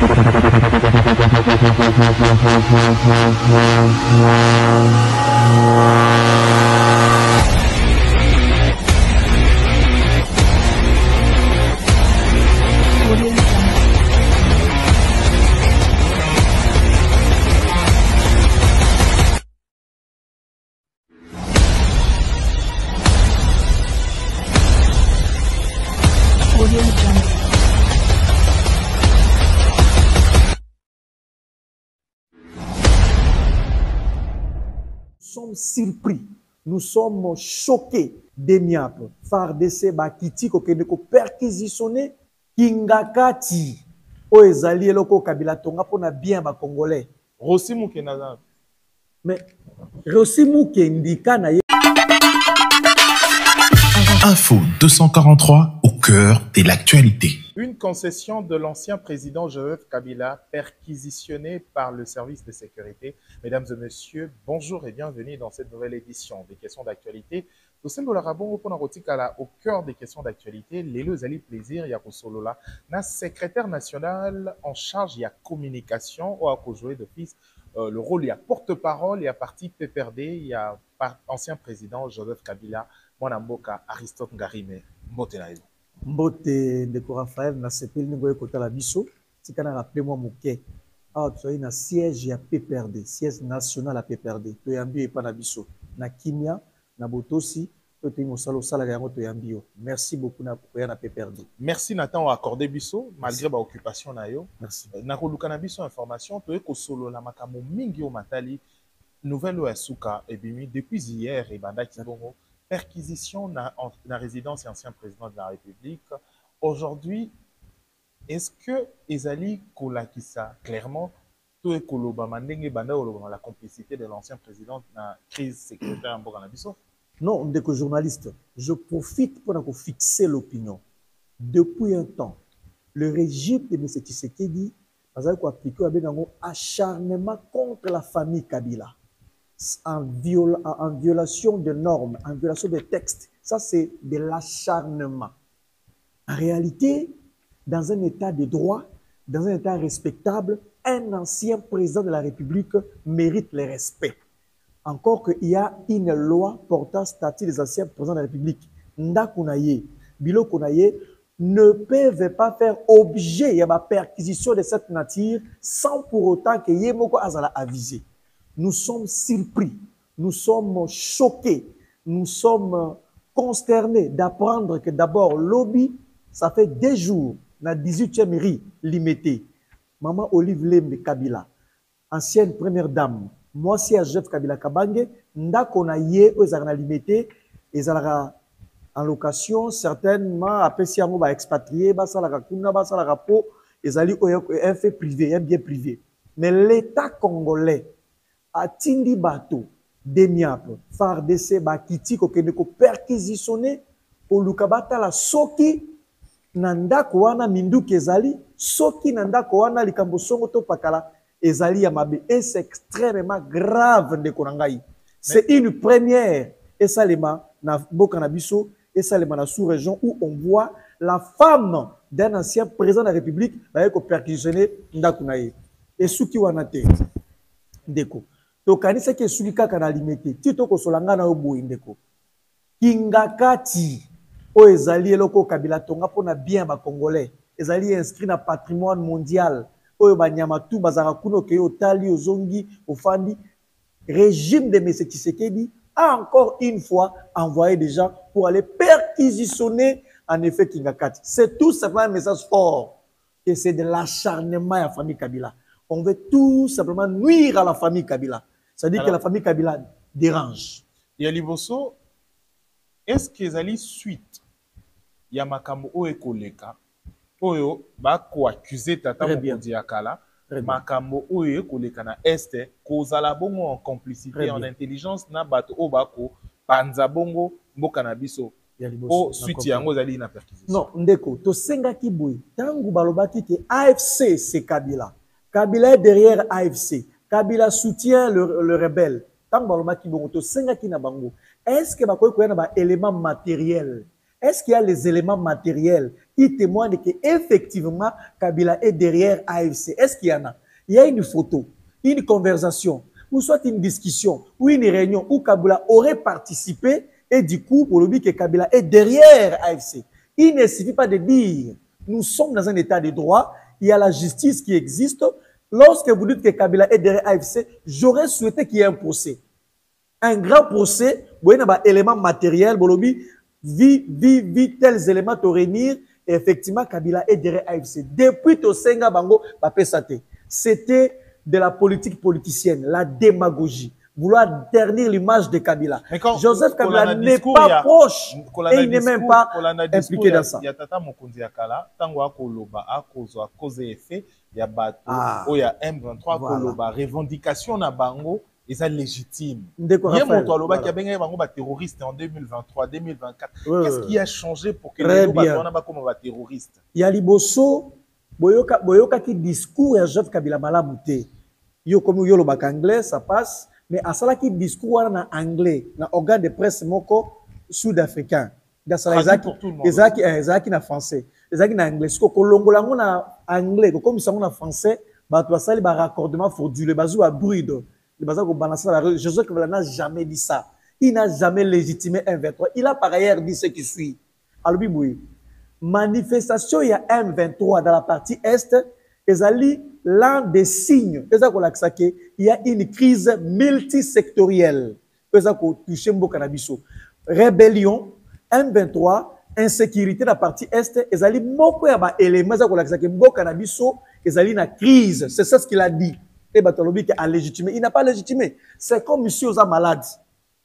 Nous sommes surpris, nous sommes choqués d'Emiaple. FARDC bakiti kokende ko perquisitionner Kingakati o ezali eloko Kabila tonga pona bien ba Congolais. Rossi Moukenaza. Mais Rossi Moukendika na ye. Info 243 au cœur de l'actualité. Une concession de l'ancien président Joseph Kabila perquisitionnée par le service de sécurité. Mesdames et messieurs, bonjour et bienvenue dans cette nouvelle édition des questions d'actualité. Au sein de la Rabon, au cœur des questions d'actualité, Lélo Zali Plaisir, Yakosolola, na secrétaire national en charge de la communication, ou à jouer d'office le rôle, il y a porte-parole, il y a parti PPRD, il y a ancien président Joseph Kabila, Mwanamboka, Aristote Ngarime, Mbote Naïlo. Mbote Ndeko Raphaël, na sepeli ngoye kota la biso, si kana rappelé moi mouké. Ah, tu as un siège à PPRD, siège national à PPRD. Tu as un pas na biso, na Kimia, na Botosi, tu as un salo salaire tu as un. Merci beaucoup na PPRD. Merci Nathan à accordé biso malgré ma occupation na yo. Merci. Na koluka biso information, tu es ko solo la makamo mingi o matali nouvelle o asuka et bimi depuis hier et banda kibongo. Perquisition dans la résidence et ancien président de la République. Aujourd'hui, est-ce que Ezali Kolakisa, clairement, tout est la complicité de l'ancien président dans la crise sécuritaire en Boganabiso? Non, dès que journaliste, je profite pour fixer l'opinion. Depuis un temps, le régime de M. Tshisekedi a appliqué un acharnement contre la famille Kabila. En violation de normes, en violation des textes. Ça, c'est de l'acharnement. En réalité, dans un état de droit, dans un état respectable, un ancien président de la République mérite le respect. Encore qu'il y a une loi portant statut des anciens présidents de la République. Ndakunaye, Bilo Kunaye, ne peuvent pas faire objet de perquisition de cette nature sans pour autant que Yemoko Azala avisé. Nous sommes surpris, nous sommes choqués, nous sommes consternés d'apprendre que d'abord, lobby, ça fait 2 jours, dans 18e mairie limitée. Maman Olive Lembe Kabila, ancienne première dame, moi aussi à Joseph Kabila Kabange, ndako na ye aux arna limité, et ça en location, certainement, après si on va expatrier, ça la kuna, ça la rapo, et ça un fait privé, un bien privé. Mais l'État congolais, Atindi bato d'Emiaple, FARDC bakiti kokende ko perquisitionner au lukabata la soki nandako wana minduki ezali soki nandako wana likambo songo to pakala ezali ya mabe et c'est extrêmement grave ndeko nangai. C'est une première et ça lema na boka na biso et ça lema na sous-région où on voit la femme d'un ancien président de la République ba ko perquisitionner ndako na ye et suki wana te ndeko. Donc, quand il y a un limité, Tito Kosolanga na obo indeko. Kingakati, o ezali eloko Kabila tonga pona bien ba Congolais. Ezali inscrit na patrimoine mondial. O banyamatu bazara kuno ke otali ozongi ofandi. Régime de M. Tshisekedi a encore une fois envoyé des gens pour aller perquisitionner en effet Kingakati. C'est tout simplement un message fort. Et c'est de l'acharnement à la famille Kabila. On veut tout simplement nuire à la famille Kabila. C'est-à-dire que la famille Kabila dérange. Yaliboso, est-ce qu'ils allaient suite Yamakambo Oekoleka, Oyo, Bako accusé Tata Mokodiakala, Makambo Oekoleka na Este, Kozala Bongo en complicité, en intelligence, na Bato Obako, Panzabongo, Mokanabiso. O suite yango zali na perquisition. Non, ndeko, to senga kiboui, tangu balobaki que AFC c'est Kabila. Kabila est derrière AFC. Kabila soutient le rebelle. Tant que balobaki bongo to senga ki na bango. Est-ce que bakoy koyana ba élément matériel Est-ce qu'il y a les éléments matériels qui témoignent qu'effectivement, Kabila est derrière AFC? Est-ce qu'il y en a? Il y a une photo, une conversation, ou soit une discussion, ou une réunion où Kabila aurait participé et du coup, pour le dire que Kabila est derrière AFC. Il ne suffit pas de dire, nous sommes dans un état de droit, il y a la justice qui existe. Lorsque vous dites que Kabila est derrière AFC, j'aurais souhaité qu'il y ait un procès. Un grand procès, vous voyez, un élément matériel, Bolobi, vit tels éléments te réunir, et effectivement, Kabila est derrière AFC. Depuis Tosenga Bango, c'était de la politique politicienne, la démagogie, vouloir ternir l'image de Kabila. Joseph Kabila n'est pas proche et il n'est même pas impliqué dans ça. Il y a Tata Mokonzi Akala, Tango Akoloba, Akozo, Akoze Efe, il y a Bato, il y a M23, Koloba, revendication na Bango. Et ça légitime. Il y a mon toit qui a bien un terroriste en 2023, 2024. Qu'est-ce qui a changé pour que les gens soient comme un terroriste? Il y a Liboso, Boyoka qui discours à Joseph Kabila Malamouté. Yo comme yo le bac anglais, ça passe. Mais à cela qui discours en anglais, dans organe de presse moko sud-africain. Dans ça, Ezaki na français, Ezaki na anglais. Ce que Kolongolango na anglais, comme ça on a français, bah toi ça les raccordement frauduleux, bazou à bride. Joseph Kabila n'a jamais dit ça. Il n'a jamais légitimé M23. Il a par ailleurs dit ce qui suit. Alors, manifestation, il y a M23 dans la partie Est. Et l'un des signes, il y a une crise multisectorielle. Rébellion, M23, insécurité dans la partie Est. Et une crise. C'est ça ce qu'il a dit. Et Batalobi qui a légitimé. Il n'a pas légitimé. C'est comme monsieur Oza malade.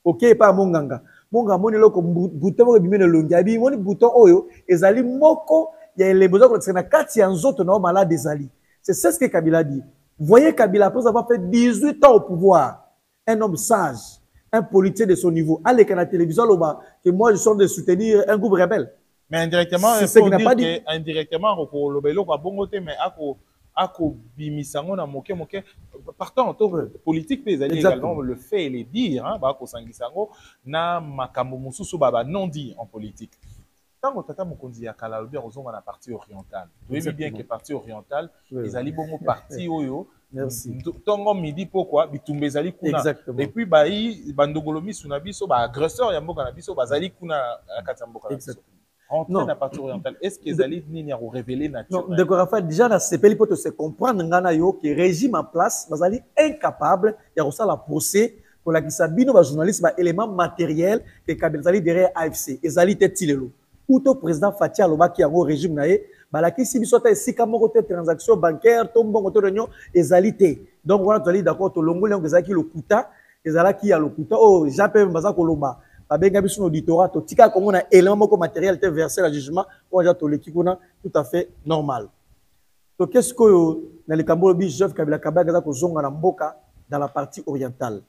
Ok, pas Monganga. Monganga, mon eloko, bouton, bimene longabi, mon bouton, oyo, ezali moko, il y a les besoins de la carte, il y a un autre non malade ezali. C'est ce que Kabila dit. Voyez Kabila, après avoir fait 18 ans au pouvoir, un homme sage, un politicien de son niveau, allez, qu'à la télévision, que moi, je suis de soutenir un groupe rebelle. Mais indirectement, il faut dire que indirectement, partant politique les alliés également le fait et les dire hein ba ko sangisango na makambo mususu baba non dit en politique tant que tata Mokonzi ya kala bien ozonga na partie orientale vous voyez bien que partie orientale les alliés bongo parti oyo merci tongo midi pourquoi bitumbe ezali kuna et puis bandongolomi sunabiso ba agresseur ya mboka na biso bazali kuna kata mboka na biso. Non. Est-ce qu'ils allaient venir révéler naturellement? Non, d'accord, Raphaël, déjà, dans ce pays, pour se comprendre, que le régime en place, vous allez incapable, il y a aussi la procès, pour la Kisabino, le journalisme, élément matériel, que Kabila derrière AFC, et Zali Tetilelo. Ou le président Fatih Aloba qui a un régime, la Kissi Bissota, si comme transaction bancaire, tombe en réunion, et Zali Te. Donc, voilà, tu as dit d'accord, tu as dit le Kuta, et Zala qui a le Kuta, oh, j'appelle Mbaza Koloba. Avec un auditorat, tout un élément matériel versé le jugement, tout à fait normal. Donc, qu'est-ce que dans le Cambodge, Joseph Kabila dans la partie orientale?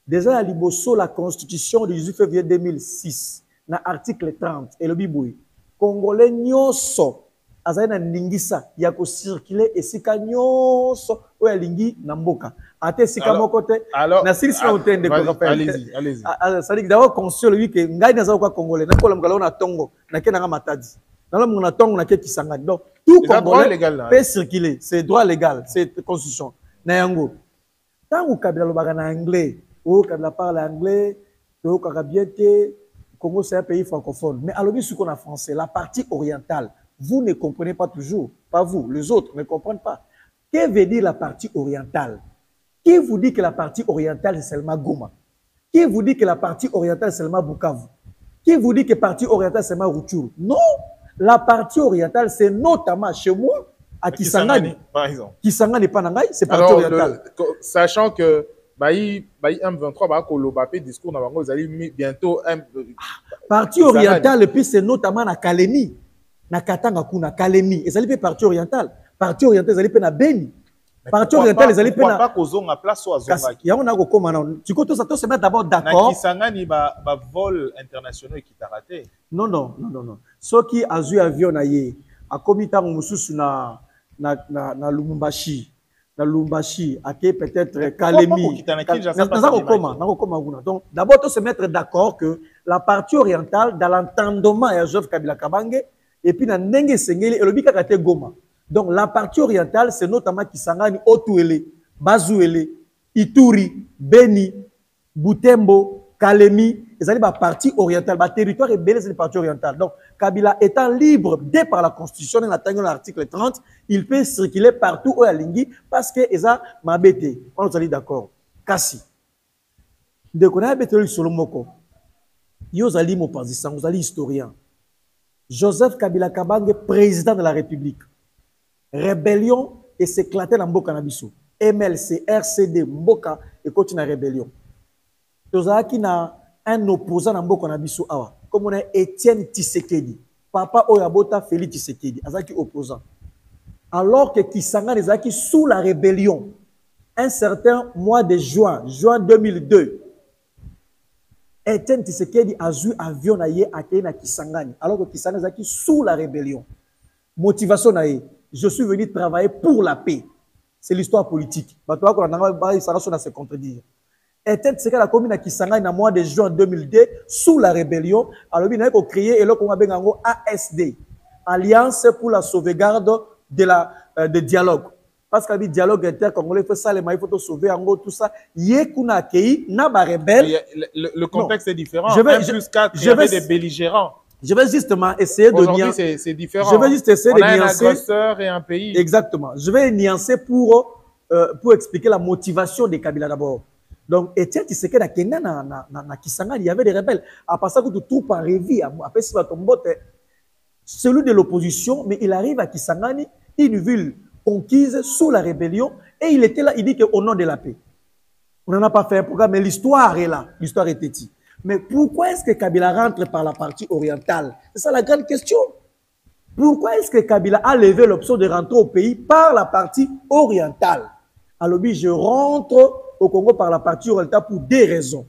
Déjà, à Liboso, la constitution du 18 février 2006, dans l'article 30, et le Biboui, Congolais nyoso, azana ningisa, yako circuler et sika nyoso, ou lingi namboka. Ate sika mokote, na sili sina utende kwa rappel. Allez-y. Ça dit d'abord conscient lui que ngai na zawa kwa Congolais, na kola mkala na tongo, na ke na matadi. Na la muna tongo na ke kisanga. Donc tout Congolais peut circuler, c'est droit légal, c'est constitution. Na yango. Tant ou Kabila lobaka na anglais, ou Kabila parle anglais, ou karabiete, Congo c'est un pays francophone. Mais alors ce qu'on a français, la partie orientale, vous ne comprenez pas toujours, pas vous, les autres ne comprennent pas. Que veut dire la partie orientale? Qui vous dit que la partie orientale c'est seulement Goma? Qui vous dit que la partie orientale c'est seulement Bukavu? Qui vous dit que la partie orientale c'est seulement Rutshuru? Non, la partie orientale c'est notamment chez moi, à Kisangani. Par exemple. Kisangani Panangay, c'est partie orientale. Sachant que M23 va kolobaper discours dans Bango, vous allez bientôt partie orientale et puis c'est notamment na Kalemi. Na Katanga kuna Kalemi et ça les partie orientale ils allaient na Beni partie orientale ils allaient pas kozonga place ou azonga ya on a ko komana tu ko to ça to se mettre d'abord d'accord na Kisangani ba vol internationaux qui t'a raté non ceux qui azu avion na ye a komita mususu na Lumumbashi na Lumbashi, peut-être Kalemi. Donc, d'abord, il faut se mettre d'accord que la partie orientale, dans l'entendement, il y a Joseph Kabila Kabange, et puis dans Nenge Sengeli, et le Bikakate Goma. Donc, la partie orientale, c'est notamment Kisangani, Otuele, Bazouele, Ituri, Beni, Butembo, Kalemi, ils allaient la partie orientale, le territoire est belé, c'est la partie orientale. Donc, Kabila étant libre, dès par la Constitution, dans l'article 30, il peut circuler partout où il y a Lingui, parce que ils ont mabete. On est d'accord. Kassi. Dès qu'on a bêté sur le moko, vous allez m'opposition, vous allez historien. Joseph Kabila Kabange, président de la République. Rébellion et s'éclater dans Mboka Nabiso. MLC, RCD, Mboka et continue la rébellion. Tozala qui na un opposant dans Mboka Nabiso awa. Comme on a Étienne Tshisekedi. Papa Oyabota Félix Tshisekedi. Azaki opposant. Alors que Kisangani Azaki sous la rébellion. Un certain mois de juin 2002. Étienne Tshisekedi a joué avion na Kisangani. Alors que Kisangani Azaki sous la rébellion. Motivation naïe. Je suis venu travailler pour la paix. C'est l'histoire politique. Ça se contredire. Étienne Tshisekedi a commis à Kisangani dans le mois de juin 2002 sous la rébellion. Alors, il a créé ASD, Alliance pour la sauvegarde de dialogue. Parce qu'il y a un dialogue intercongolais, il faut ça, il faut sauver tout ça. Le contexte est différent. Je vais jusqu'à créer des belligérants. Je vais justement essayer de nuancer. C'est différent. Je vais juste essayer de nuancer. On a un agresseur et un pays. Exactement. Je vais nuancer pour expliquer la motivation des Kabila d'abord. Donc, Étienne Tshisekedi a Kenya na Kisangani, il y avait des rebelles. Après ça, tout par révi, après ça, celui de l'opposition, mais il arrive à Kisangani, une ville conquise sous la rébellion, et il était là, il dit qu'au nom de la paix. On n'en a pas fait un programme, mais l'histoire est là, l'histoire est éthique. Mais pourquoi est-ce que Kabila rentre par la partie orientale? C'est ça la grande question. Pourquoi est-ce que Kabila a levé l'option de rentrer au pays par la partie orientale? Alors, je rentre au Congo par la partie orientale pour deux raisons.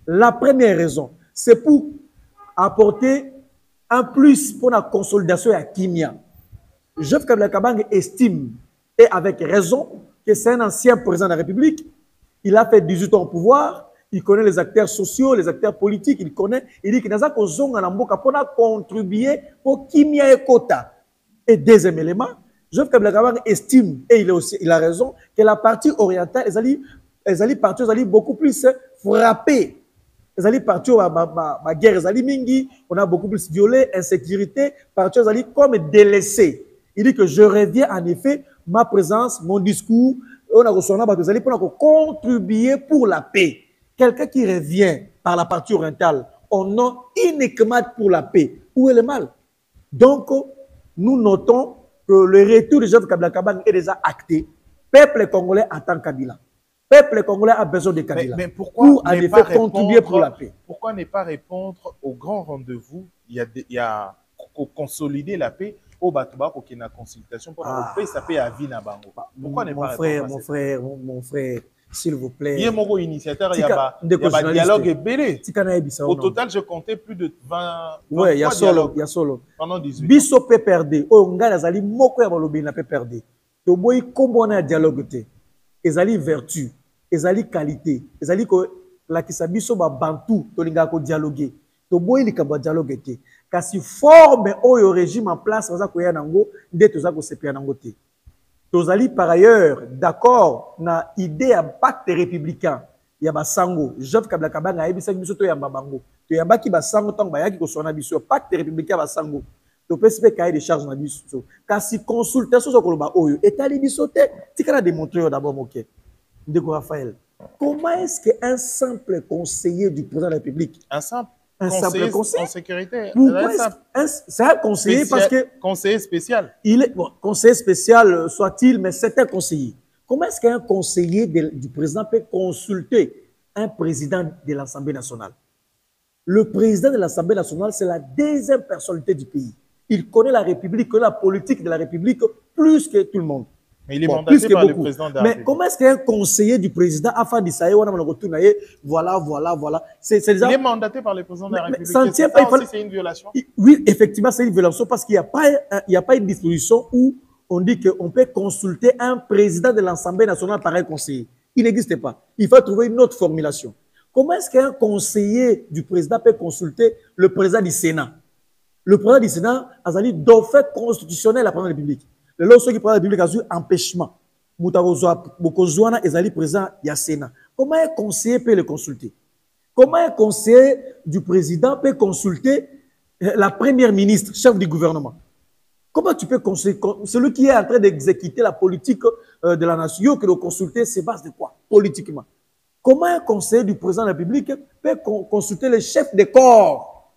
La première raison, c'est pour apporter un plus pour la consolidation à Kimia. Joseph Kabila Kabange estime, et avec raison, que c'est un ancien président de la République. Il a fait 18 ans au pouvoir, il connaît les acteurs sociaux, les acteurs politiques, il dit qu'il n'a pas pour contribuer pour Kimia et Kota. Et deuxième élément, Joseph Kabila Kabange estime, et il a raison, que la partie orientale, les alliés beaucoup plus frappés. Les alliés partis ma guerre, les alliés mingi, on a beaucoup plus violé, insécurité, partis les alliés comme délaissés. Il dit que je reviens en effet, ma présence, mon discours, on a reçu les alliés pour contribuer pour la paix. Quelqu'un qui revient par la partie orientale, on a uniquement pour la paix. Où est le mal? Donc, nous notons que le retour de Joseph Kabila Kabange est déjà acté. Peuple congolais attend Kabila. Peuple congolais a besoin de Kabila. Mais pourquoi pour en effet contribuer pour la paix? Pourquoi ne pas répondre au grand rendez-vous? Il y a consolider la paix au Batouba qui est une consultation pour la paix, ça paie à vie na bango. Pourquoi ne pas répondre? Mon frère, s'il vous plaît. Il y a mon initiateur, il y a un dialogue ébélé. Au total, je comptais plus de 20. Oui, il y a solo. Pendant 18 ans. Biso peut perdre. Oh, on a zali moko ya balobi na peut perdre. To boy kombo na dialogue te. Ezali vertu, ezali qualité, ezali ko la kisabiso ba bantu to linga ko dialoguer. To boy likaba dialogue te. Kasi forme oyo régime en place baza ko ya nango nde toza ko sepia nango te. Tozali par ailleurs d'accord na idée ya pacte républicain ya basango. Joseph Kabila Kabange ayebisa biso to yamba bango. To yamba ki basango tango bayaki ko sona biso pacte républicain basango. To PSP cahier de charge na biso. Kasi consultation so koloba oyo etali biso te. Tikana démontrer d'abord moké. Ndeko Raphaël. Comment est-ce qu'un simple conseiller du président de la République, un simple conseiller en sécurité, c'est un conseiller parce que conseiller spécial. Il est conseiller spécial soit-il, mais c'est un conseiller. Comment est-ce qu'un conseiller du président peut consulter un président de l'Assemblée nationale? Le président de l'Assemblée nationale, c'est la deuxième personnalité du pays. Il connaît la République, connaît la politique de la République plus que tout le monde. Mais il est mandaté par le président de la République. Mais comment est-ce qu'un conseiller du président a fait ça? Voilà. Il est mandaté par le président de la République. C'est une violation. Oui, effectivement, c'est une violation parce qu'il n'y a pas une disposition où on dit qu'on peut consulter un président de l'Assemblée nationale par un conseiller. Il n'existe pas. Il faut trouver une autre formulation. Comment est-ce qu'un conseiller du président peut consulter le président du Sénat? Le président du Sénat a dit d'offert constitutionnel à la Première République. Le lorsque le président de la République a eu empêchement. Moutarozoana est le président du Sénat. Comment un conseiller peut le consulter? Comment un conseiller du président peut consulter la première ministre, chef du gouvernement? Comment tu peux consulter celui qui est en train d'exécuter la politique de la nation, que le consulter, c'est base de quoi? Politiquement. Comment un conseiller du président de la République peut consulter le chef des corps?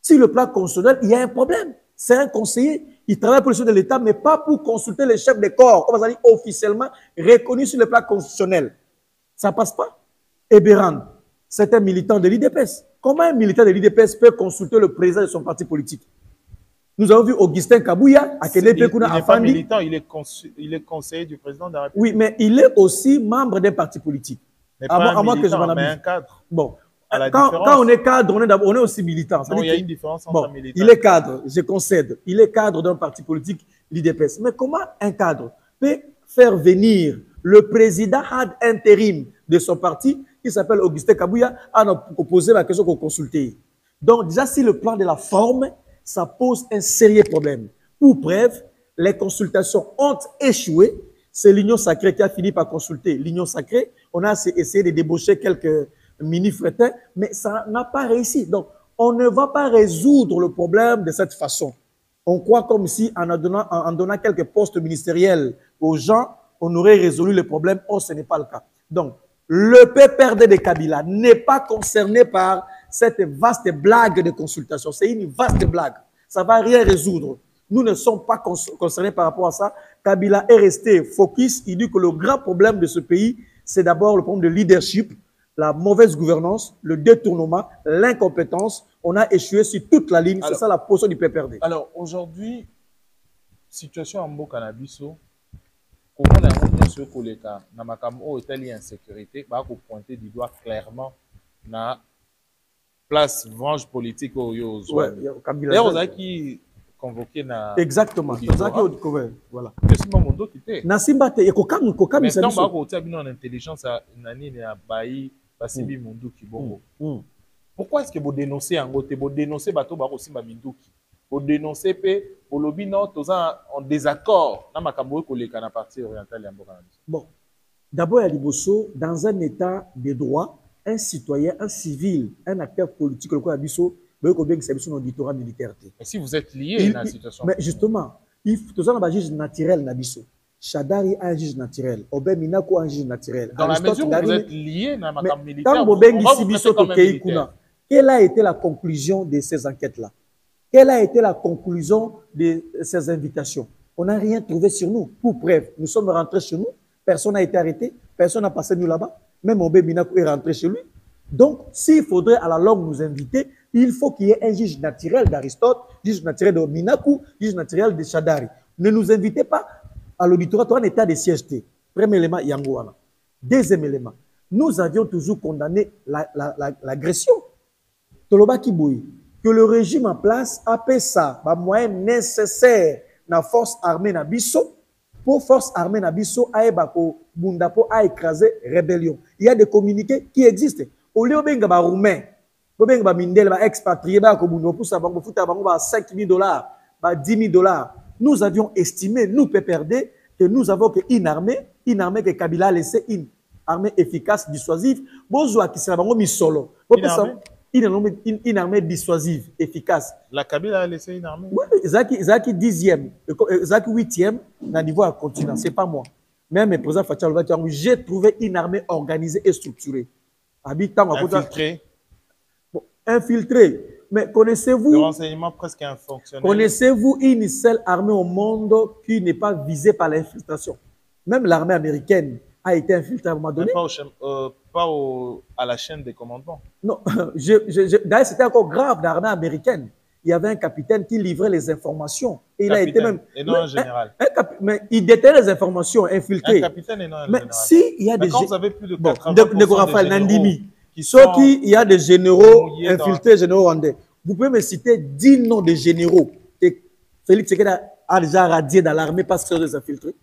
Si le plan constitutionnel, il y a un problème. C'est un conseiller, il travaille pour le chef de l'État, mais pas pour consulter le chef des corps. On va dire officiellement reconnu sur le plan constitutionnel. Ça ne passe pas. Eberand, c'est un militant de l'IDPS. Comment un militant de l'IDPS peut consulter le président de son parti politique? Nous avons vu Augustin Kabouya, à quel époque il n'est pas militant, il est conseiller du président de la République. Oui, mais il est aussi membre d'un parti politique. Mais pas un militant, mais un cadre. Bon, quand on est cadre, on est aussi militant. Non, il y a une différence entre militant. Il est cadre, je concède. Il est cadre d'un parti politique, l'IDPS. Mais comment un cadre peut faire venir le président ad intérim de son parti, qui s'appelle Augustin Kabouya, à nous proposer la question qu'on consultait? Donc, déjà, si le plan de la forme, ça pose un sérieux problème. Pour preuve, les consultations ont échoué. C'est l'Union sacrée qui a fini par consulter l'Union sacrée. On a essayé de débaucher quelques mini-frétins, mais ça n'a pas réussi. Donc, on ne va pas résoudre le problème de cette façon. On croit comme si, en donnant quelques postes ministériels aux gens, on aurait résolu le problème. Or, ce n'est pas le cas. Donc, le PPRD de Kabila n'est pas concerné par cette vaste blague de consultation. C'est une vaste blague. Ça ne va rien résoudre. Nous ne sommes pas concernés par rapport à ça. Kabila est resté focus. Il dit que le grand problème de ce pays, c'est d'abord le problème de leadership, la mauvaise gouvernance, le détournement, l'incompétence. On a échoué sur toute la ligne. C'est ça la position du PPRD. Alors, aujourd'hui, situation en Mokanabiso, comment la situation koleka na makambo est insécurité, bah ko pointer du doigt clairement na place branche politique au yoz. Ouais, D'ailleurs, on a qui convoqué na. Exactement. Voilà. Qu'est-ce que mon qui était? Na simba te kokam mais tant ba ko tia bino en intelligence nani na bayi basibi mundu ki bongo. Pourquoi est-ce que vous dénoncez en côté, vous dénoncez bateau ba ko simba minduki? Vous dénoncez pour le bino en désaccord dans ma kambo koleka na partie orientale ya mboka. Bon. D'abord à Liboso, dans un état de droit, un citoyen, un civil, un acteur politique, le quoi Abisso, mais militaire. Mais si vous êtes lié à la situation. Mais justement, il faut un juge naturel Nabisso. Shadari a un juge naturel. Obé Minako a un juge naturel. Dans la mesure où vous êtes lié à la militaire. Quand Bobengi Sibiso Keikuna, quelle a été la conclusion de ces enquêtes-là? Quelle a été la conclusion de ces invitations? On n'a rien trouvé sur nous. Pour preuve, nous sommes rentrés chez nous. Personne n'a été arrêté. Personne n'a passé nous là-bas. Même Obé Minako est rentré chez lui. Donc, s'il faudrait à la longue nous inviter, il faut qu'il y ait un juge naturel d'Aristote, juge naturel de Minaku, juge naturel de Shadari. Ne nous invitez pas à l'auditoire en état de siègeté. Premier élément, Yangouana. Deuxième élément, nous avions toujours condamné l'agression. Toloba Kiboui, que le régime en place a fait ça, par moyen nécessaire na force armée na biso, pour force armée na biso, aebako bundapo a écrasé rébellion. Il y a des communiqués qui existent. Au lieu de ba roumain, bobenga ba mindel ba expatrié ba ko bundo pour ça bango futa bango ba 5 000 $, ba 10 000 $. Nous avions estimé, nous PPRD, que nous avons une armée que Kabila a laissé, une armée efficace, dissuasive. Bonjour qui sera bango mi solo. Une armée dissuasive, efficace. La Kabila a laissé une armée? Oui, Zaki 10e, Zaki 8e, dans le niveau à continent, ce n'est pas moi. Même le président Fatia Lova, j'ai trouvé une armée organisée et structurée. Infiltrée. Bon, infiltrée. Mais connaissez-vous... Le renseignement presque infonctionnel. Connaissez-vous une seule armée au monde qui n'est pas visée par l'infiltration? Même l'armée américaine a été infiltrée à un moment donné. À la chaîne des commandements. Non, d'ailleurs, c'était encore grave dans l'armée américaine. Il y avait un capitaine qui livrait les informations. Et il a été même. Et non un général. Mais il détenait les informations infiltrées. Un capitaine et non un mais général. si il y a des quand vous avez plus de 80% il y a des généraux infiltrés, généraux rwandais. Vous pouvez me citer 10 noms de généraux que Félix Tshisekedi a déjà radié dans l'armée parce qu'il y a des infiltrés.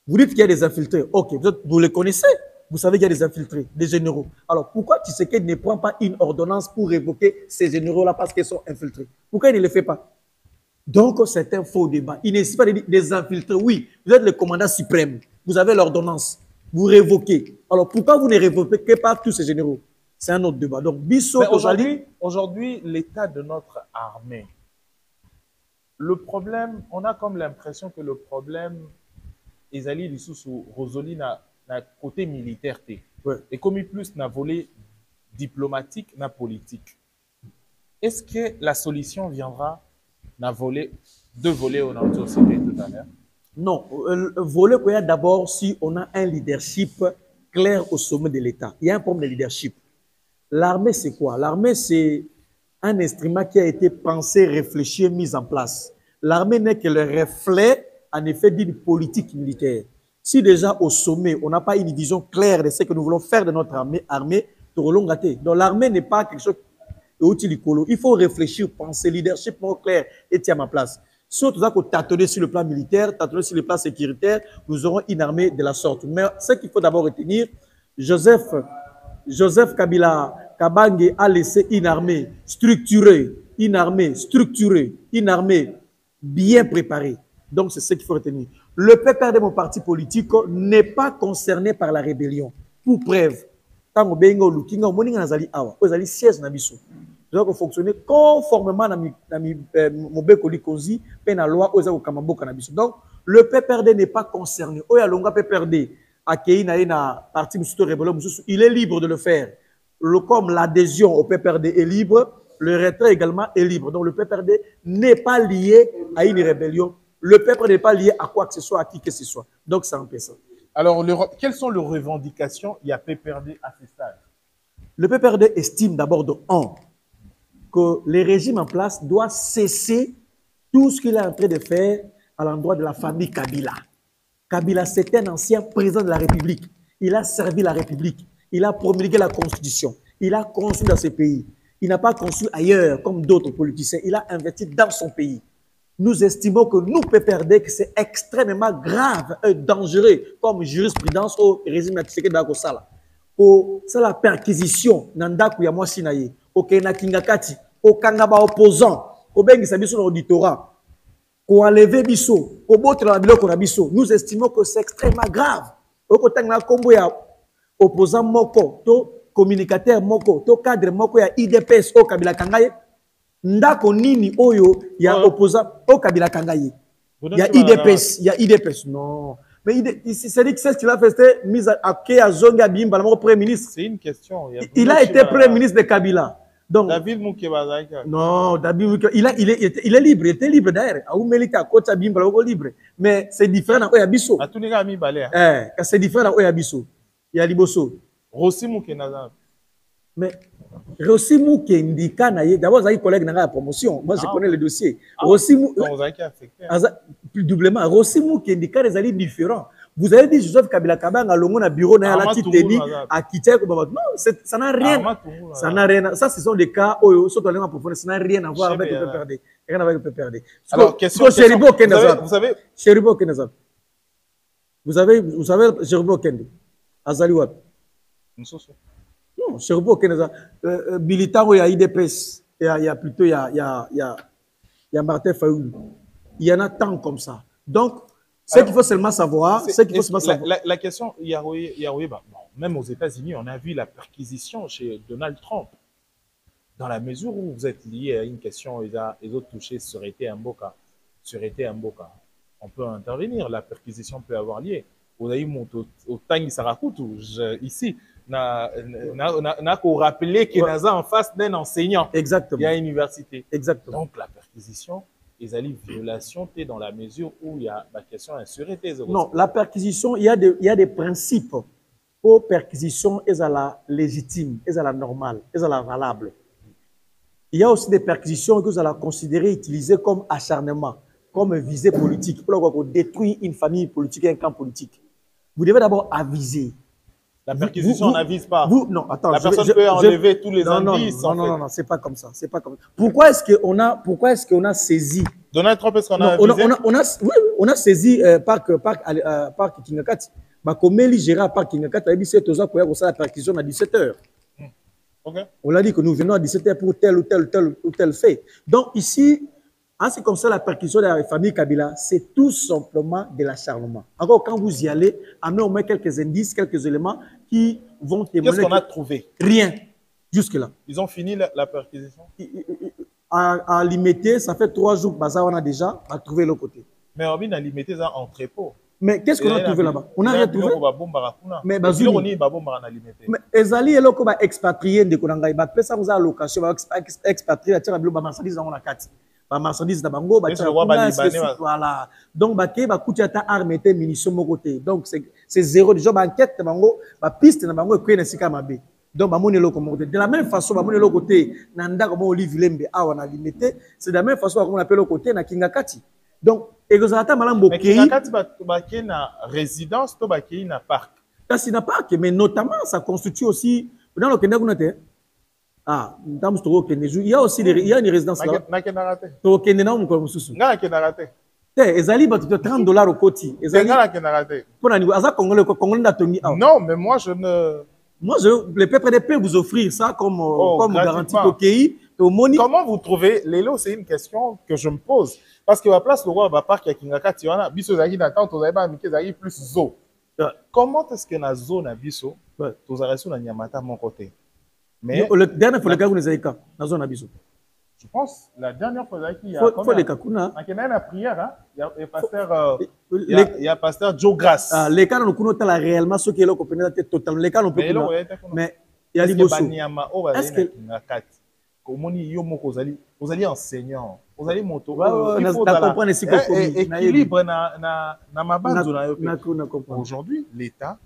Vous dites qu'il y a des infiltrés. Ok, vous les connaissez. Vous savez qu'il y a des infiltrés, des généraux. Alors, pourquoi Tshisekedi ne prend pas une ordonnance pour révoquer ces généraux-là parce qu'ils sont infiltrés? Pourquoi il ne le fait pas? Donc, c'est un faux débat. Il n'existe pas des infiltrés. Oui, vous êtes le commandant suprême. Vous avez l'ordonnance. Vous révoquez. Alors, pourquoi vous ne révoquez pas tous ces généraux? C'est un autre débat. Donc, Bissot, aujourd'hui, l'état de notre armée, le problème, on a comme l'impression que le problème, Ezali sous Rosoli n'a côté militaire. Ouais. Et comme il plus n'a volé diplomatique, n'a politique. Est-ce que la solution viendra de voler au notre société tout à l'heure? Non, voler d'abord si on a un leadership clair au sommet de l'État. Il y a un problème de leadership. L'armée, c'est quoi? L'armée, c'est un instrument qui a été pensé, réfléchi, mis en place. L'armée n'est que le reflet, en effet, d'une politique militaire. Si déjà au sommet, on n'a pas une vision claire de ce que nous voulons faire de notre armée, donc l'armée n'est pas quelque chose il faut réfléchir, penser, leadership clair et tiens ma place. Surtout ça qu'on tâtonner sur le plan militaire, tâtonner sur le plan sécuritaire, nous aurons une armée de la sorte. Mais ce qu'il faut d'abord retenir, Joseph Kabila Kabange a laissé une armée structurée, une armée bien préparée. Donc c'est ce qu'il faut retenir. Le PPR de mon parti politique n'est pas concerné par la rébellion. Pour preuve, tant que bengo lukinga moni ngazali awa, ozali siège na biso. Donc fonctionner conformément à mon bécoli et la loi aux Kamamboka na biso. Donc le PPRD n'est pas concerné. Oya longa PPRD accueilli na parti musuto rebellion, il est libre de le faire. Comme l'adhésion au PPRD est libre, le retrait également est libre. Donc le PPRD n'est pas lié à une rébellion. Le PPRD n'est pas lié à quoi que ce soit, à qui que ce soit. Donc c'est un peu ça. Alors, quelles sont les revendications? Il y a PPRD à ce stade. Le PPRD estime d'abord que le régime en place doit cesser tout ce qu'il est en train de faire à l'endroit de la famille Kabila. Kabila, c'est un ancien président de la République. Il a servi la République. Il a promulgué la Constitution. Il a construit dans ce pays. Il n'a pas construit ailleurs comme d'autres politiciens. Il a investi dans son pays. Nous estimons que nous, PPRD, que c'est extrêmement grave et dangereux comme jurisprudence au régime de Tshisekedi Bakosala. C'est la perquisition, Nandaku ya mwasi na ye, na kingakati, kangaba opposant, bengisa biso na auditorat, enlever biso, botre la biloko na biso. Nous estimons que c'est extrêmement grave. Tanga kombo ya opposant moko, to communicateur moko, to cadre moko ya IDPS o Kabila Kangaye. Ndako nini oyo ya opposant au Kabila Kangaye. Il y a IDPS, non. Mais c'est dit que c'est ce qu'il a fait, c'était mise à Kéa Zonga Bimba, le premier ministre. C'est une question. Il a été premier ministre de Kabila. Donc, David Moukeba. Non, David Moukeba, il est libre, il était libre d'ailleurs. À Oumelika, Kota Bimba, il est libre. Mais c'est différent dans Oyabiso. À tous les gars, c'est différent dans Oyabiso. Il y a Liboso. Rossi Moukena. Mais Rossi Moukendika, d'abord, il y a un collègue dans la promotion. Moi, je connais le dossier. Rossi Moukendika, plus doublement. Rossi Moukendika, les alliés différents. Vous avez dit Joseph Kabila Kabanga, à bureau, à Titeni, à Kitech. Non, ça n'a rien. Ça n'a rien. Ça, ce sont des cas où, surtout dans les ça n'a rien à voir avec le PPRD. Rien à voir avec le PPRD. Alors, question. Vous savez, Chéribo Kenazab. Vous savez, Chéribo Kende. Azaliwat. Non, Chéribo Kenazab. Militant, il y a IDPS. Il y a plutôt, il y a Martin Fayoulou. Il y en a tant comme ça. Donc, ce qu'il faut seulement savoir, la question, même aux États-Unis, on a vu la perquisition chez Donald Trump. Dans la mesure où vous êtes lié à une question, les autres touchés seraient été un boca. On peut intervenir, la perquisition peut avoir lieu. Vous avez monté au Tangi Sarakutu, ici, n'a qu'à rappeler qu'il y a en face d'un enseignant. Exactement. Il y a une université. Exactement. Donc la perquisition, ils allaient violation dans la mesure où il y a la question d'insécurité. Non, la perquisition, il y a des principes pour perquisition, ils sont la légitime, ils sont la normale, ils sont la valable. Il y a aussi des perquisitions que vous allez considérer utiliser comme acharnement, comme visée politique, pour détruire une famille politique et un camp politique. Vous devez d'abord aviser. La perquisition n'avise pas. Non, attends. La personne peut enlever tous les indices. Non, c'est pas comme ça. C'est pas comme ça. Pourquoi est-ce qu'on a saisi Donald Trump, est-ce qu'on a on a saisi parc Kingakati. Comme il gère parc Kingakati, il a dit que la perquisition à 17h. Okay. On l'a dit que nous venons à 17h pour tel ou tel fait. Donc ici, c'est comme ça la perquisition de la famille Kabila, c'est tout simplement de l'acharnement. Encore quand vous y allez, amenez au moins quelques indices, quelques éléments qui vont témoigner. Qu'est-ce qu'on a trouvé? Rien, jusque-là. Ils ont fini la perquisition? À limiter, ça fait 3 jours que on a déjà trouvé l'autre côté. Mais on a limité ça en entrepôt. Mais qu'est-ce qu'on a trouvé là-bas? On n'a rien trouvé. Mais Ezali et loko ba expatrié de Konanga, ba pesa muza location, ba expatrié la tira bilo ba marchandise dans la carte. Ba marchandise da bango ba tira voilà. Donc ba ke ba kutia ta arme te munitions mo côté. Donc c'est zéro déjà ba enquête de bango, ba piste na bango ko na sika mabe. Donc ba moni loko mo côté. De la même façon ba moni loko côté na ndako mo Olivier Lembe awa na limité, c'est de la même façon qu'on appelle le côté na Kingakati. Donc Egozata malambo kei. Mais Kingakati ba ke na résidence to ba ke na parc. C'est un parc, mais notamment, ça constitue aussi, dans le Kenya, il y a aussi il y a une résidence là. Au Kenya, on peut aussi. Ezali, $30 au côté. Non, mais moi, je ne. Moi, le PPD peut vous offrir ça comme garantie au pays. Comment vous trouvez, Lélo, c'est une question que je me pose. Parce que la place, le roi, va parc à Kingakati, on a Bissozaki d'attente, on a pas mis plus zo. Comment est-ce que la zone à Bisso, tu as reçu la Nyamata à mon côté? Mais le dernier fois, le cas où nous avons la zone à Bisso. Je pense la dernière fois qu'il y a les Kakuna. Il y a une prière, il y a pasteur Joe Grass. Les cas nous connaissons réellement ce qui est là qu'on peut totalement les cas on peut mais il y a les est-ce que comment vous allez enseignant, vous allez moto, il faut équilibre na mabanzo na aujourd'hui l'État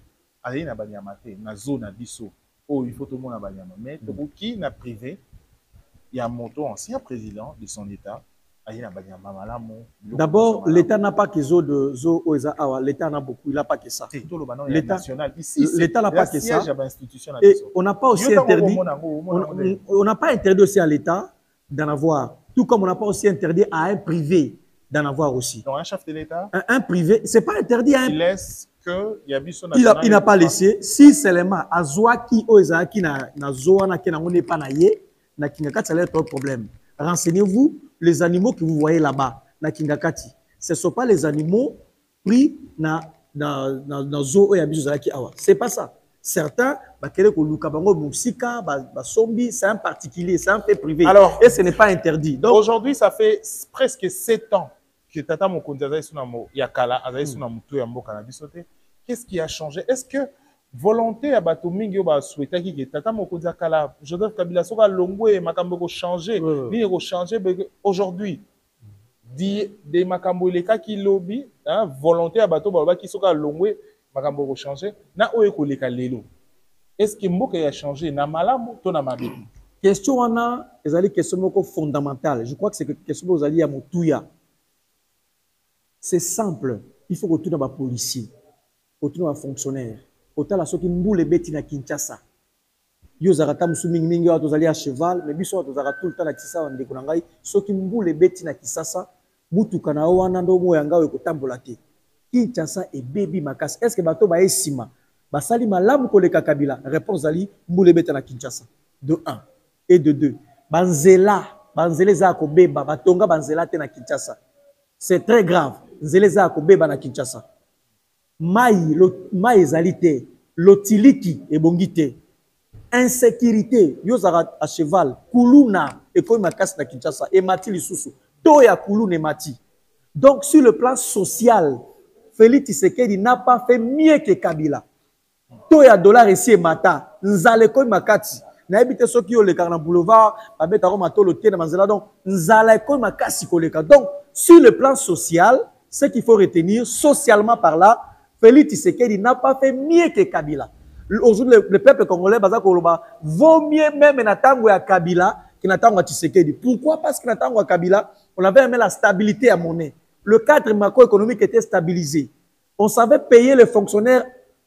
a na banyamate na zone biso oh il faut tout le monde na banyama mais qui na privé il y a moto ancien président de son État a na banyama malamu. D'abord l'État n'a pas que l'État en a beaucoup, il n'a pas que ça. L'État national ici l'État n'a pas que ça. Et on n'a pas aussi interdit on n'a pas interdit aussi à l'État d'en avoir. Tout comme on n'a pas aussi interdit à un privé d'en avoir aussi. Donc un chef de l'État, un privé, c'est pas interdit à un. Il laisse que il n'a pas laissé. Si seulement Azoa qui Oezaki na Zoa na Kena on n'est pas naïe, na Kingakati ça être un problème. Renseignez-vous, les animaux que vous voyez là-bas na Kingakati, ce ne sont pas les animaux pris na Zoa et Bizozaki awa. C'est pas ça. Certains, c'est un particulier, c'est un fait privé. Alors, et ce n'est pas interdit. Aujourd'hui, ça fait presque 7 ans que Tata Mokonzi Azaï Sunamo Yakala, Azaï Sunamo Tuyambo Kanabisote. Qu'est-ce qui a changé? Est-ce que volonté à Batomingi ou souhaité que Tata Mokonzi Yakala, Joseph Kabila Soka Longwe, Makambo changer, ni changer aujourd'hui? Des Makambo les cas qui lobby, volonté à Bato Baba qui Soka Longwe. Makambo changer na oeko leka lelo est-ce que mboka a changé na malamu to na mabe question wana ezali question moko fondamentale je crois que c'est question vous allez à motuya c'est simple il faut que tout na policier autour na fonctionnaire autant la soki mbule beti na Kinshasa yo zarata musumingi mingi wa tozali à cheval mais biso tozara tout le temps na Kinshasa ndeko ngai soki mbule beti na Kinshasa mutuka na wana ndo moyanga we kotambola te Kinshasa et baby makas. Est-ce que bato ba esima ba sali malamu koleka Kabila? Réponse ali mbule beta na Kinshasa. De 1 et de 2. Banzela za ko beba batonga banzela te na Kinshasa. C'est très grave. Nzele za ko beba na Kinshasa. Mai ezali te, lotiliki ebongite. Insécurité yo zara à cheval, kuluna e ko makas na Kinshasa et mati lisusu. To ya kuluna mati. Donc sur le plan social Félix Tshisekedi n'a pas fait mieux que Kabila. Toya dollar ici et mata. Nzale koy makati. Na ebite soki yo le na boulevard, ba beta ko matolo te na manzela donc nzale koy makasi koleka. Donc sur le plan social, ce qu'il faut retenir socialement par là, Félix Tshisekedi n'a pas fait mieux que Kabila. Aujourd'hui le peuple congolais baza koloba vaut mieux même na tango ya Kabila que na tango ya Tshisekedi. Pourquoi? Parce que na tango ya Kabila, on avait aimé la stabilité à monnaie. Le cadre macroéconomique était stabilisé. On savait payer les fonctionnaires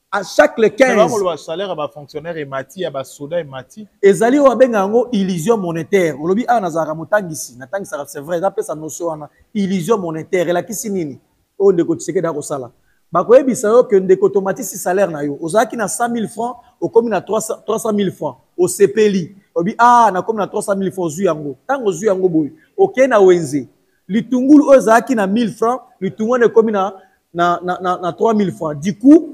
À chaque le 15. Le salaire à fonctionnaire et mati, à soda et mati. Ezali o bengango illusion monétaire. Olobi a nazara motangisi, natangisa c'est vrai, d'après sa notion ana illusion monétaire. La kisi nini? O ndeko tseke da kosala. Ba ko ebisa yo que ndeko automatique salaire na yo. Ozaki na 100 000 francs, au comme na 300 000 francs. Au CPLI. Obi na comme na 300 000 francs zu yango. Tango zu yango boy. OK na wenze. Litungulu ozaki na 1000 francs, litungulu ne comme na 3000 francs. Du coup,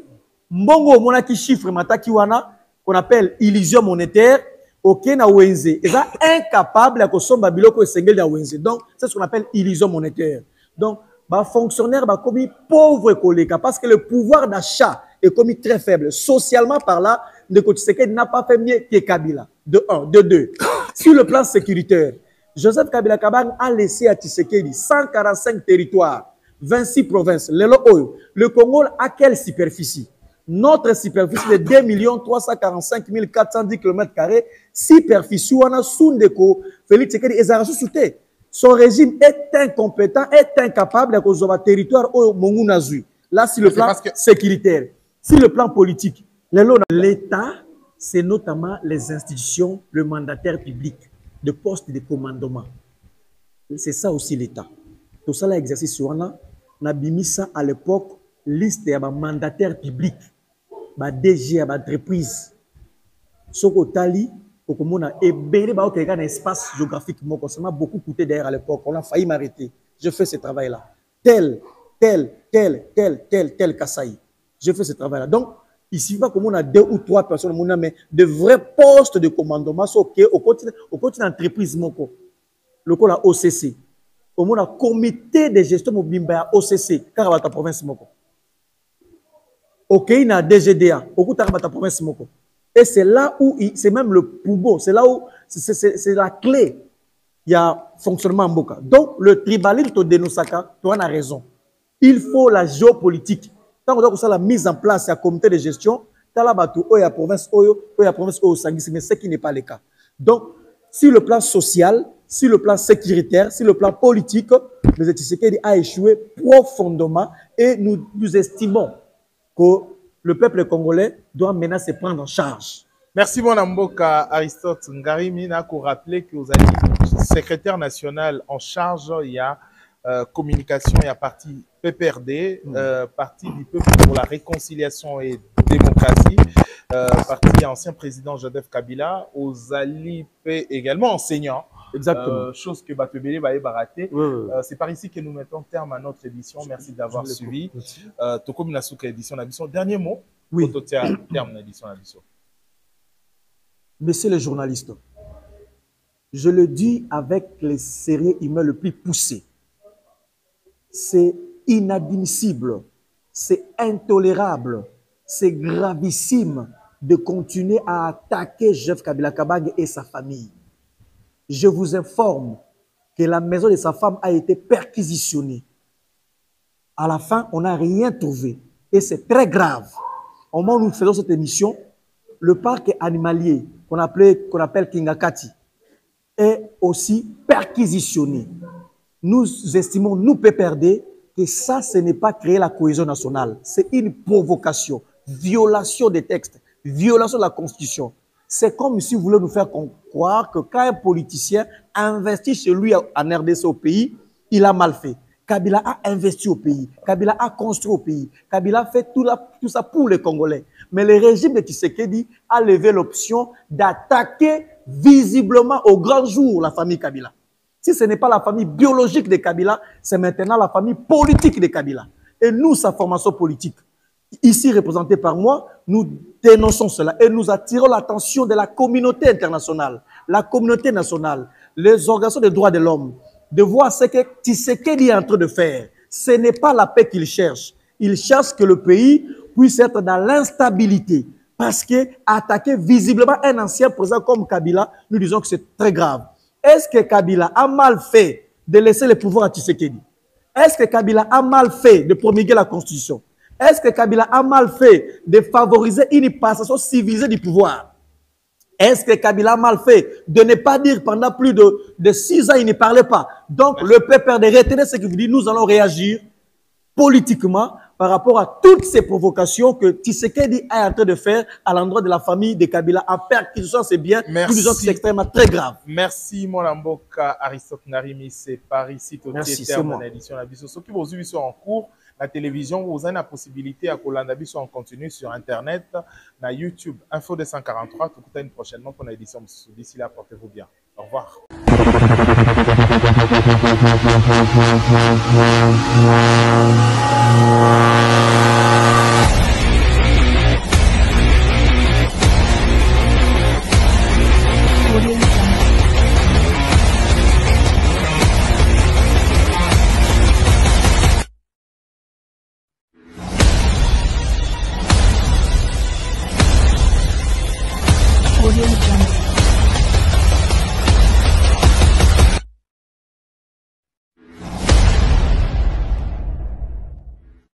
mbongo mona ki chiffre mataki wana qu'on appelle illusion monétaire, ok na wenze. Ils sont incapables à consommer biloko esengeli na wenze. Donc c'est ce qu'on appelle illusion monétaire. Donc ba fonctionnaire ba commis pauvre collègue parce que le pouvoir d'achat est commis très faible. Socialement par là, Ndeko Tshisekedi n'a pas fait mieux que Kabila. De un, de deux. Sur le plan sécuritaire, Joseph Kabila Kabang a laissé à Tshisekedi 145 territoires, 26 provinces. Le Congo a quelle superficie? Notre superficie de 2 345 410 km², superficie wana Sundeko, Félix Tshisekedi ezara sous-souté. Son régime est incompétent, est incapable de résoudre le territoire au Mongunazu. Là, sur le plan sécuritaire, sur le plan politique, l'État, c'est notamment les institutions, le mandataire public, de postes de commandement. C'est ça aussi l'État. Tout ça, l'exercice, on a mis ça à l'époque, liste de mandataires publics. Ba DG à entreprise soko tali okomona ebele ba okeka na espace géographique moko ça m'a beaucoup coûté d'ailleurs à l'époque on a failli m'arrêter je fais ce travail là tel Kasaï je fais ce travail là donc ici pas comme on a 2 ou 3 personnes on a mais de vrais postes de commandement so que au continent entreprise moko loko la OCC on a comité de gestion mobimba OCC car la province moko. Ok, il y a DGDA, et c'est là où c'est même le poumon, c'est là où c'est la clé. Il y a fonctionnement en Mboka. Donc le tribalisme de Nosaka, tu as raison. Il faut la géopolitique. Tant qu'on a la mise en place, il y a un comité de gestion, il y a la province, mais ce qui n'est pas le cas. Donc, sur le plan social, sur le plan sécuritaire, sur le plan politique, le Tshisekedi a échoué profondément et nous estimons que le peuple congolais doit maintenant se prendre en charge. Merci mon Mboka Aristote Ngarimi n'a qu'à rappeler que vous êtes secrétaire national en charge, il y a communication, il y a parti PPRD, parti du peuple pour la réconciliation et démocratie, parti ancien président Joseph Kabila, aux alliés également enseignants. Exactement. Chose que Batebele va barater. C'est par ici que nous mettons terme à notre édition. Merci d'avoir suivi. Toko Minasuka édition d'édition. Dernier mot. Oui. Terme d'édition d'édition. Messieurs les journalistes, je le dis avec les sérieux humains le plus poussé. C'est inadmissible, c'est intolérable, c'est gravissime de continuer à attaquer Joseph Kabila Kabang et sa famille. Je vous informe que la maison de sa femme a été perquisitionnée. À la fin, on n'a rien trouvé. Et c'est très grave. Au moment où nous faisons cette émission, le parc animalier qu'on appelle Kingakati est aussi perquisitionné. Nous estimons, nous PPRD, que ça, ce n'est pas créer la cohésion nationale. C'est une provocation, violation des textes, violation de la Constitution. C'est comme si vous voulez nous faire croire que quand un politicien investit chez lui en RDC au pays, il a mal fait. Kabila a investi au pays. Kabila a construit au pays. Kabila a fait tout ça pour les Congolais. Mais le régime de Tshisekedi a levé l'option d'attaquer visiblement au grand jour la famille Kabila. Si ce n'est pas la famille biologique de Kabila, c'est maintenant la famille politique de Kabila. Et nous, sa formation politique, ici représentée par moi, nous dénonçons cela et nous attirons l'attention de la communauté internationale, la communauté nationale, les organisations des droits de l'homme, de voir ce que Tshisekedi est en train de faire. Ce n'est pas la paix qu'il cherche. Il cherche que le pays puisse être dans l'instabilité. Parce que attaquer visiblement un ancien président comme Kabila, nous disons que c'est très grave. Est-ce que Kabila a mal fait de laisser le pouvoir à Tshisekedi? Est-ce que Kabila a mal fait de promulguer la Constitution? Est-ce que Kabila a mal fait de favoriser une passation civilisée du pouvoir? Est-ce que Kabila a mal fait de ne pas dire pendant plus de 6 ans, il ne parlait pas? Donc, le peuple de retenir ce qu'il vous dit, nous allons réagir politiquement par rapport à toutes ces provocations que Tshisekedi est en train de faire à l'endroit de la famille de Kabila en perquisition, c'est bien. Nous disons que c'est extrêmement très grave. Merci, mon Lamboka, Aristote Narimi, c'est par ici, tout merci, c'est moi. l'édition la Biso. Ceux qui vous suivent en cours, la télévision, vous avez la possibilité à Kolanda Biso en continu sur Internet, na YouTube, Info 243, tout le temps prochainement pour l'édition. D'ici là, portez-vous bien. Au revoir.